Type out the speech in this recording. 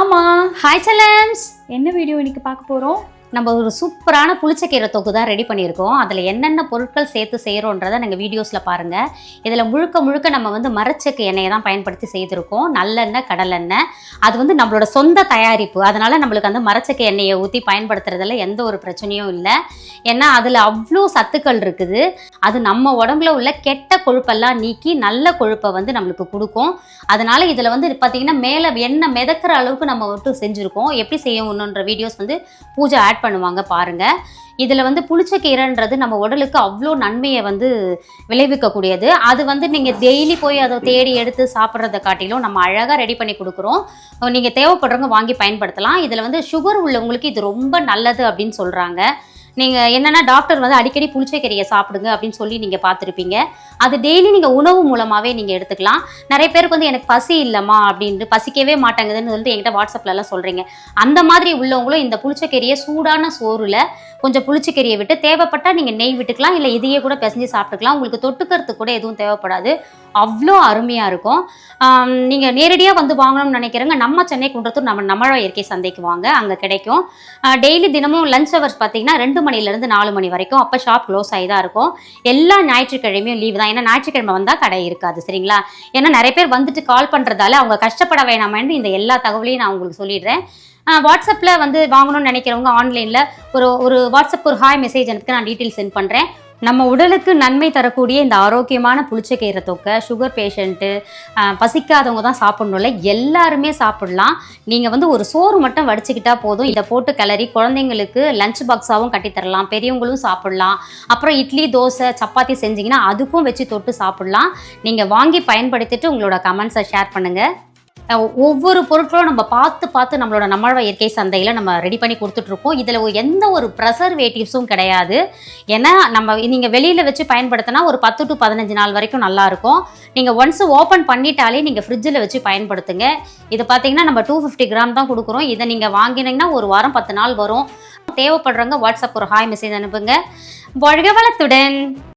ஆமா, ஹாய் செல்லம்ஸ். என்ன வீடியோ இன்னைக்கு பார்க்க போறோம்? நம்ம ஒரு சூப்பரான புளிச்சக்கீரை தொக்கு தான் ரெடி பண்ணியிருக்கோம். அதில் என்னென்ன பொருட்கள் சேர்த்து செய்கிறோன்றதை நாங்கள் வீடியோஸில் பாருங்கள். இதில் முழுக்க நம்ம வந்து மரச்செக்கு எண்ணெயை தான் பயன்படுத்தி செய்திருக்கோம். நல்லெண்ணெய், கடலெண்ணெய். அது வந்து நம்மளோட சொந்த தயாரிப்பு. அதனால் நம்மளுக்கு அந்த மரச்செக்கு எண்ணெயை ஊற்றி பயன்படுத்துறதுல எந்த ஒரு பிரச்சனையும் இல்லை. ஏன்னா அதில் அவ்வளோ சத்துக்கள் இருக்குது. அது நம்ம உடம்புல உள்ள கெட்ட கொழுப்பெல்லாம் நீக்கி நல்ல கொழுப்பை வந்து நம்மளுக்கு கொடுக்கும். அதனால் இதில் வந்து பார்த்திங்கன்னா மேலே எண்ணெய் மிதக்கிற அளவுக்கு நம்ம மட்டும் செஞ்சுருக்கோம். எப்படி செய்யணுன்ற வீடியோஸ் வந்து பூஜை ஆட் பண்ணுவாங்க பாருங்கள். இதில் வந்து புளிச்சக்கீரைன்றது நம்ம உடலுக்கு அவ்வளோ நன்மையை வந்து விளைவிக்கக்கூடியது. அது வந்து நீங்கள் டெய்லி போய் அதை தேடி எடுத்து சாப்பிட்றத காட்டிலும் நம்ம அழகாக ரெடி பண்ணி கொடுக்குறோம். நீங்கள் தேவைப்படுறவங்க வாங்கி பயன்படுத்தலாம். இதில் வந்து சுகர் உள்ளவங்களுக்கு இது ரொம்ப நல்லது அப்படின்னு சொல்கிறாங்க. நீங்கள் என்னென்னா டாக்டர் வந்து அடிக்கடி புளிச்சக்கீரையை சாப்பிடுங்க அப்படின்னு சொல்லி நீங்கள் பார்த்துருப்பீங்க. அது டெய்லி நீங்கள் உணவு மூலமாகவே நீங்கள் எடுத்துக்கலாம். நிறைய பேருக்கு வந்து எனக்கு பசி இல்லைம்மா அப்படின்ட்டு பசிக்கவே மாட்டேங்குதுன்னு சொல்லிட்டு என்கிட்ட வாட்ஸ்அப்லலாம் சொல்கிறீங்க. அந்த மாதிரி உள்ளவங்களும் இந்த புளிச்சக்கீரையை சூடான சோறில் கொஞ்சம் புளிச்சக்கீரையை விட்டு தேவைப்பட்டால் நீங்கள் நெய் விட்டுக்கலாம், இல்லை இதையே கூட பிசைஞ்சு சாப்பிட்டுக்கலாம். உங்களுக்கு தொட்டுக்கிறதுக்கு கூட எதுவும் தேவைப்படாது. அவ்வளோ அருமையாக இருக்கும். நீங்கள் நேரடியாக வந்து வாங்கணும்னு நினைக்கிறேங்க, நம்ம சென்னை குன்றத்தூர் நம்மளோட இயற்கை சந்தைக்கு வாங்க, அங்கே கிடைக்கும். டெய்லி தினமும் லஞ்ச் ஹவர்ஸ் பார்த்தீங்கன்னா 2 மணிலேருந்து 4 மணி வரைக்கும். அப்போ ஷாப் க்ளோஸ் ஆகி தான் இருக்கும். எல்லா ஞாயிற்றுக்கிழமையும் லீவு தான். ஏன்னா ஞாயிற்றுக்கிழமை வந்தால் கடை இருக்காது, சரிங்களா? ஏன்னா நிறைய பேர் வந்துட்டு கால் பண்ணுறதால அவங்க கஷ்டப்பட வேணாமேன்னு இந்த எல்லா தகவலையும் நான் உங்களுக்கு சொல்லிடுறேன். வாட்ஸ்அப்பில் வந்து வாங்கணும்னு நினைக்கிறவங்க ஆன்லைனில் ஒரு வாட்ஸ்அப் ஒரு ஹாய் மெசேஜ் எனக்கு நான் டீட்டெயில் சென்ட் பண்ணுறேன். நம்ம உடலுக்கு நன்மை தரக்கூடிய இந்த ஆரோக்கியமான புளிச்சக்கீரை தொக்கை சுகர் பேஷண்ட்டு, பசிக்காதவங்க தான் சாப்பிட்ணும்ல, எல்லாருமே சாப்பிட்லாம். நீங்கள் வந்து ஒரு சோறு மட்டும் வடிச்சுக்கிட்டால் போதும். இதை போட்டு கிளறி குழந்தைங்களுக்கு லஞ்ச் பாக்ஸாகவும் கட்டித்தரலாம், பெரியவங்களும் சாப்பிட்லாம். அப்புறம் இட்லி, தோசை, சப்பாத்தி செஞ்சிங்கன்னா அதுக்கும் வச்சு தொட்டு சாப்பிட்லாம். நீங்கள் வாங்கி பயன்படுத்திட்டு உங்களோட கமெண்ட்ஸை ஷேர் பண்ணுங்கள். ஒவ்வொரு பொருட்களும் நம்ம பார்த்து நம்மளோட இயற்கை சந்தையில் நம்ம ரெடி பண்ணி கொடுத்துட்ருக்கோம். இதில் எந்த ஒரு ப்ரெசர்வேட்டிவ்ஸும் கிடையாது. ஏன்னா நீங்கள் வெளியில் வச்சு பயன்படுத்தினா ஒரு 10 to 15 நாள் வரைக்கும் நல்லாயிருக்கும். நீங்கள் ஒன்ஸ் ஓப்பன் பண்ணிட்டாலே நீங்கள் ஃப்ரிட்ஜில் வச்சு பயன்படுத்துங்க. இதை பார்த்தீங்கன்னா நம்ம 250 கிராம் தான் கொடுக்குறோம். இதை நீங்கள் வாங்கினீங்கன்னா ஒரு வாரம் 10 நாள் வரும். தேவைப்படுறவங்க வாட்ஸ்அப் ஒரு ஹாய் மெசேஜ் அனுப்புங்க. வாழ்க வளத்துடன்.